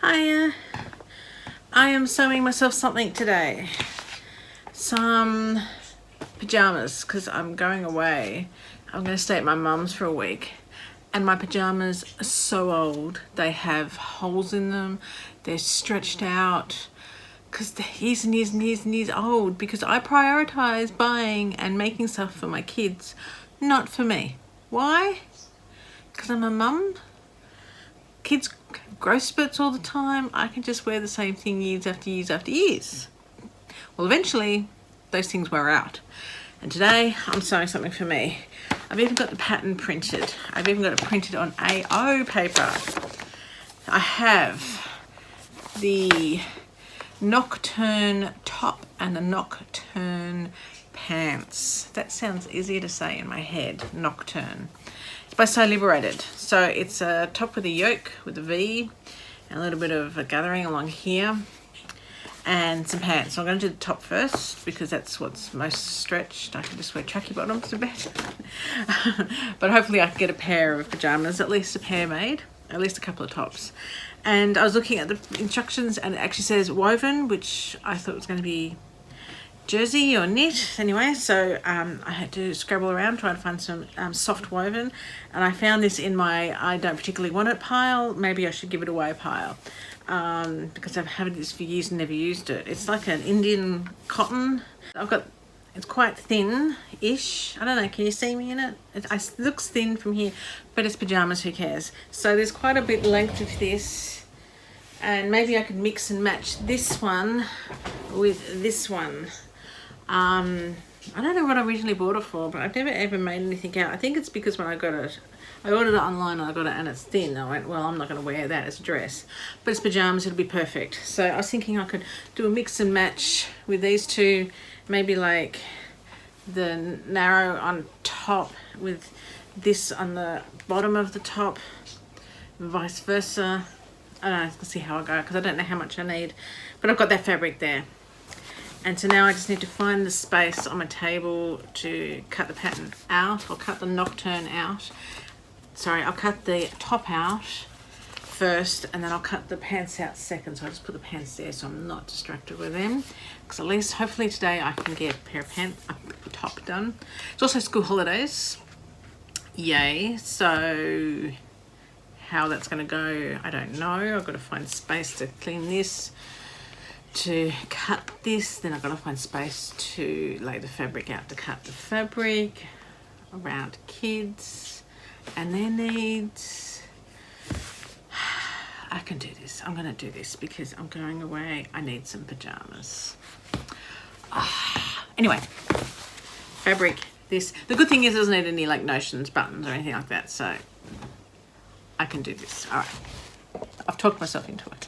Hiya. I am sewing myself something today. Some pajamas, because I'm going away. I'm going to stay at my mum's for a week. And my pajamas are so old. They have holes in them. They're stretched out. Because they're years and years and years and years old. Because I prioritise buying and making stuff for my kids, not for me. Why? Because I'm a mum. Kids have growth spurts all the time. I can just wear the same thing years after years after years. Well, eventually those things wear out. And today I'm sewing something for me. I've even got the pattern printed. I've even got it printed on A0 paper. I have the Nocturne top and the Nocturne pants. That sounds easier to say in my head, Nocturne. It's by Sew Liberated. So it's a top with a yoke with a V and a little bit of a gathering along here and some pants. So I'm going to do the top first because that's what's most stretched. I can just wear tracky bottoms to bed. But hopefully I can get a pair of pajamas, at least a pair made, at least a couple of tops. And I was looking at the instructions and it actually says woven, which I thought was going to be jersey or knit anyway, so I had to scrabble around trying to find some soft woven, and I found this in my I don't particularly want it pile. Maybe I should give it away pile, because I've had this for years and never used it. It's like an Indian cotton. It's quite thin-ish. I don't know, can you see me in it? It looks thin from here, but it's pajamas, who cares? So there's quite a bit length of this, and maybe I could mix and match this one with this one. I don't know what I originally bought it for, but I've never ever made anything out. I think it's because when I got it, I ordered it online and I got it and it's thin. I went, well, I'm not going to wear that as a dress, but it's pajamas, it'll be perfect. So I was thinking I could do a mix and match with these two, maybe like the narrow on top with this on the bottom of the top, and vice versa. I don't know, let's see how I go, because I don't know how much I need, but I've got that fabric there. And so now I just need to find the space on my table to cut the pattern out, or cut the Nocturne out. Sorry, I'll cut the top out first and then I'll cut the pants out second. So I'll just put the pants there so I'm not distracted with them. Because at least hopefully today I can get a pair of pants, a top done. It's also school holidays. Yay. So how that's going to go, I don't know. I've got to find space to clean this, to cut this, then I've got to find space to lay the fabric out to cut the fabric around kids and their needs. I can do this. I'm going to do this because I'm going away. I need some pajamas. Anyway, fabric, this. The good thing is it doesn't need any like notions, buttons or anything like that, so I can do this. All right. I've talked myself into it.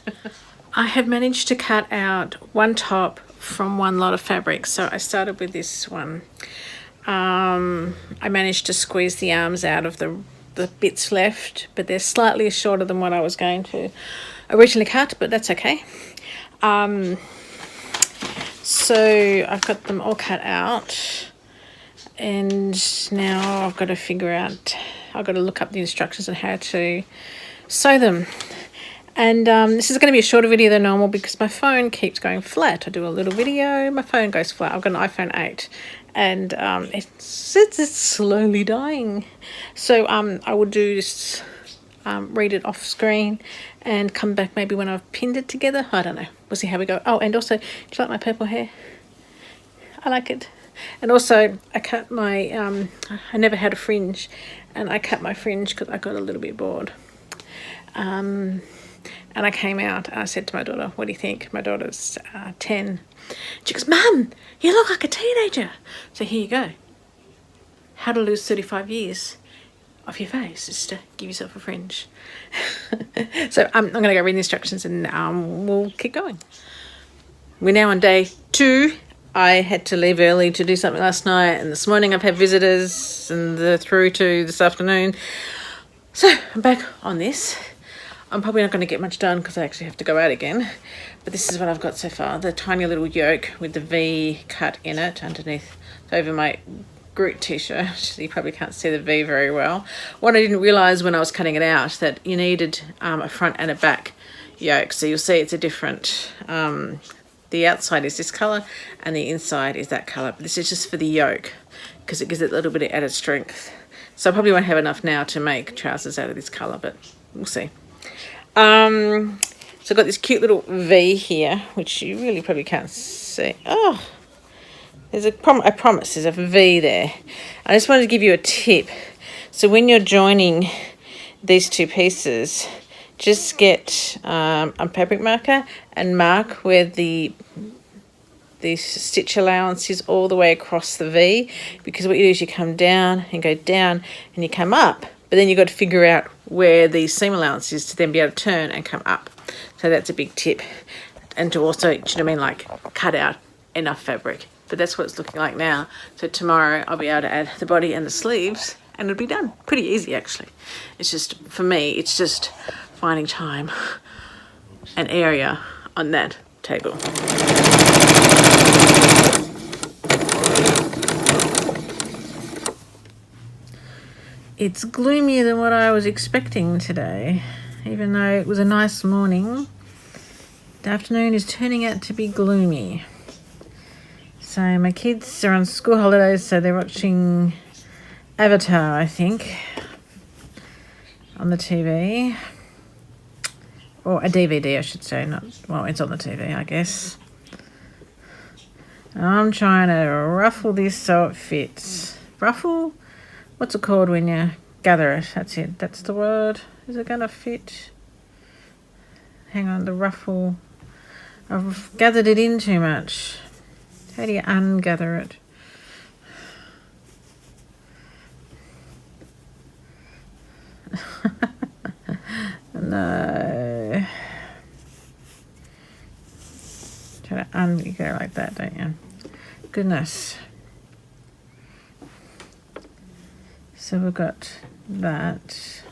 I have managed to cut out one top from one lot of fabric. So I started with this one. I managed to squeeze the arms out of the bits left, but they're slightly shorter than what I was going to originally cut, but that's okay. So I've got them all cut out, and now I've got to figure out, I've got to look up the instructions on how to sew them. And this is going to be a shorter video than normal because my phone keeps going flat. I do a little video, my phone goes flat. I've got an iPhone 8 and it's slowly dying. So I will do this, read it off screen and come back maybe when I've pinned it together. I don't know. We'll see how we go. Oh, and also, do you like my purple hair? I like it. And also, I cut my, I never had a fringe, and I cut my fringe because I got a little bit bored. And I came out and I said to my daughter, what do you think? My daughter's 10. She goes, Mum, you look like a teenager. So here you go. How to lose 35 years off your face is to give yourself a fringe. So I'm going to go read the instructions and we'll keep going. We're now on day 2. I had to leave early to do something last night, and this morning I've had visitors and through to this afternoon. So I'm back on this. I'm probably not going to get much done because I actually have to go out again. But this is what I've got so far. The tiny little yoke with the V cut in it underneath, over my Groot t-shirt. So you probably can't see the V very well. What I didn't realise when I was cutting it out, that you needed a front and a back yoke. So you'll see it's a different, the outside is this colour and the inside is that colour. But this is just for the yoke because it gives it a little bit of added strength. So I probably won't have enough now to make trousers out of this colour, but we'll see. So I've got this cute little V here, which you really probably can't see. Oh, there's I promise there's a V there. I just wanted to give you a tip. So when you're joining these two pieces, just get a fabric marker and mark where the stitch allowance is all the way across the V, because what you do is you come down and go down and you come up, but then you've got to figure out where the seam allowance is to then be able to turn and come up. So that's a big tip. And to also, do you know what I mean, like cut out enough fabric. But that's what it's looking like now. So tomorrow I'll be able to add the body and the sleeves and it'll be done. Pretty easy actually. It's just, for me, it's just finding time and area on that table. It's gloomier than what I was expecting today, even though it was a nice morning. The afternoon is turning out to be gloomy. So my kids are on school holidays, so they're watching Avatar, I think, on the TV. Or a DVD, I should say. Not, well, it's on the TV, I guess. I'm trying to ruffle this so it fits. Ruffle? What's it called when you gather it? That's it. That's the word. Is it going to fit? Hang on, the ruffle. I've gathered it in too much. How do you ungather it? No. Try to you go like that, don't you? Goodness. So we've got that.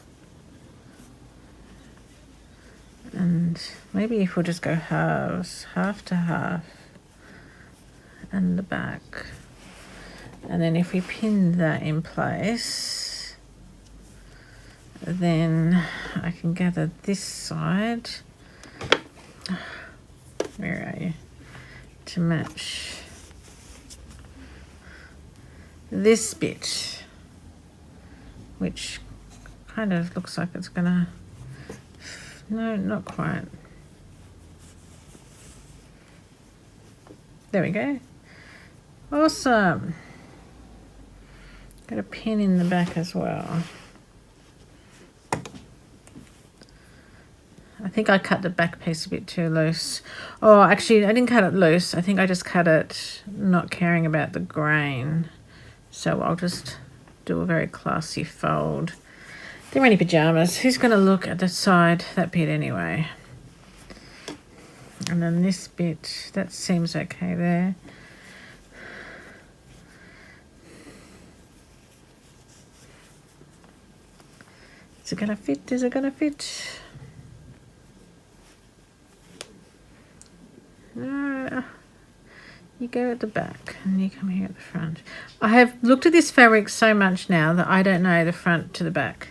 And maybe if we'll just go halves, half to half, and the back. And then if we pin that in place, then I can gather this side. Where are you? To match this bit, which kind of looks like it's gonna, no, not quite. There we go. Awesome. Got a pin in the back as well. I think I cut the back piece a bit too loose. Oh, actually, I didn't cut it loose. I think I just cut it not caring about the grain. So I'll just do a very classy fold. They're only pajamas. Who's going to look at the side, that bit anyway? And then this bit, that seems okay there. Is it going to fit? Is it going to fit? No. You go at the back and you come here at the front. I have looked at this fabric so much now that I don't know the front to the back.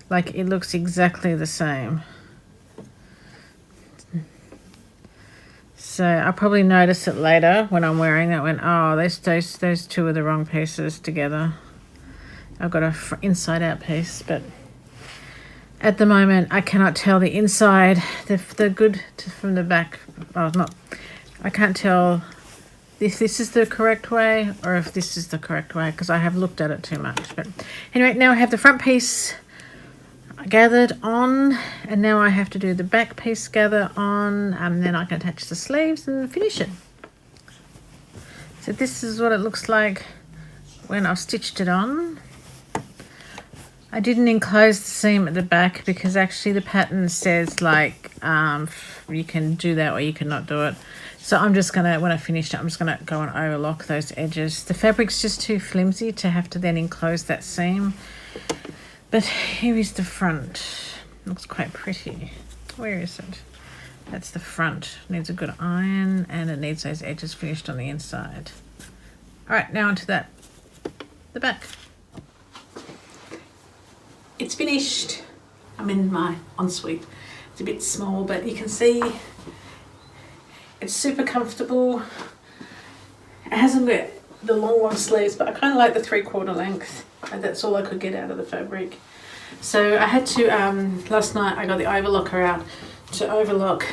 Like, it looks exactly the same. So I'll probably notice it later when I'm wearing that, when, oh, those two are the wrong pieces together. I've got a inside out piece, but at the moment I cannot tell the inside, the good from the back. Oh, not, I can't tell if this is the correct way or if this is the correct way, because I have looked at it too much. But anyway, now I have the front piece gathered on, and now I have to do the back piece gather on, and then I can attach the sleeves and finish it. So this is what it looks like when I've stitched it on. I didn't enclose the seam at the back because actually the pattern says like you can do that or you cannot do it. So I'm just gonna, when I finish it, I'm just gonna go and overlock those edges. The fabric's just too flimsy to have to then enclose that seam. But here is the front. Looks quite pretty. Where is it? That's the front. Needs a good iron and it needs those edges finished on the inside. All right, now onto that, the back. It's finished. I'm in my ensuite. It's a bit small, but you can see it's super comfortable. It hasn't got the long sleeves, but I kind of like the 3/4 length, and that's all I could get out of the fabric. So I had to, last night I got the overlocker out to overlock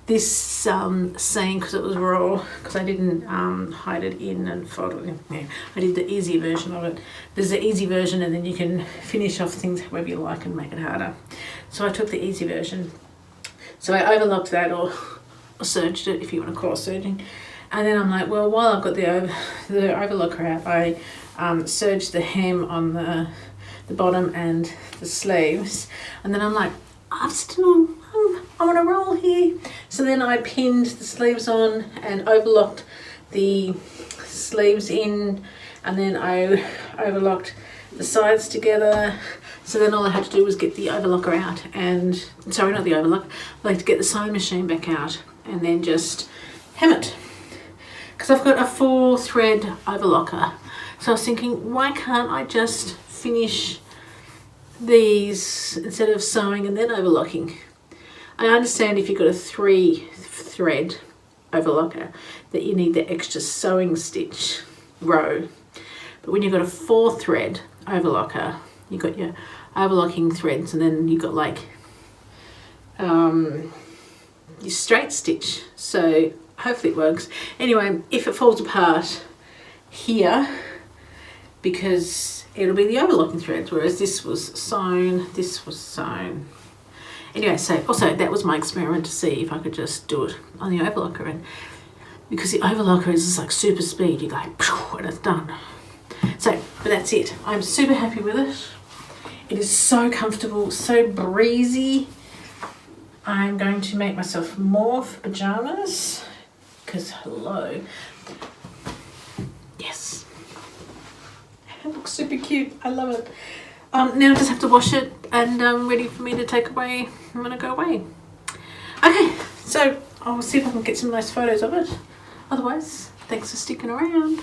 this seam because it was raw, because I didn't hide it in and fold it in. Yeah, I did the easy version of it. There's the easy version, and then you can finish off things however you like and make it harder. So I took the easy version. So I overlocked that, or serged it, if you want to call it serging. And then I'm like, well, while I've got the overlocker out, I serged the hem on the bottom and the sleeves. And then I'm like, I'm on a roll here. So then I pinned the sleeves on and overlocked the sleeves in, and then I overlocked the sides together. So then all I had to do was get the overlocker out and, sorry, not the overlock, like to get the sewing machine back out and then just hem it. Because I've got a 4-thread overlocker. So I was thinking, why can't I just finish these instead of sewing and then overlocking? I understand if you've got a 3-thread overlocker that you need the extra sewing stitch row. But when you've got a 4-thread overlocker, you've got your overlocking threads, and then you've got like your straight stitch. So hopefully it works. Anyway, if it falls apart here, because it'll be the overlocking threads, whereas this was sewn. Anyway, so also that was my experiment to see if I could just do it on the overlocker, and because the overlocker is just like super speed, you go and it's done. So, but that's it. I'm super happy with it. It is so comfortable, so breezy. I'm going to make myself more for pajamas, because hello. Yes. It looks super cute. I love it. Now I just have to wash it, and ready for me to take away. I'm going to go away. Okay, so I'll see if I can get some nice photos of it. Otherwise, thanks for sticking around.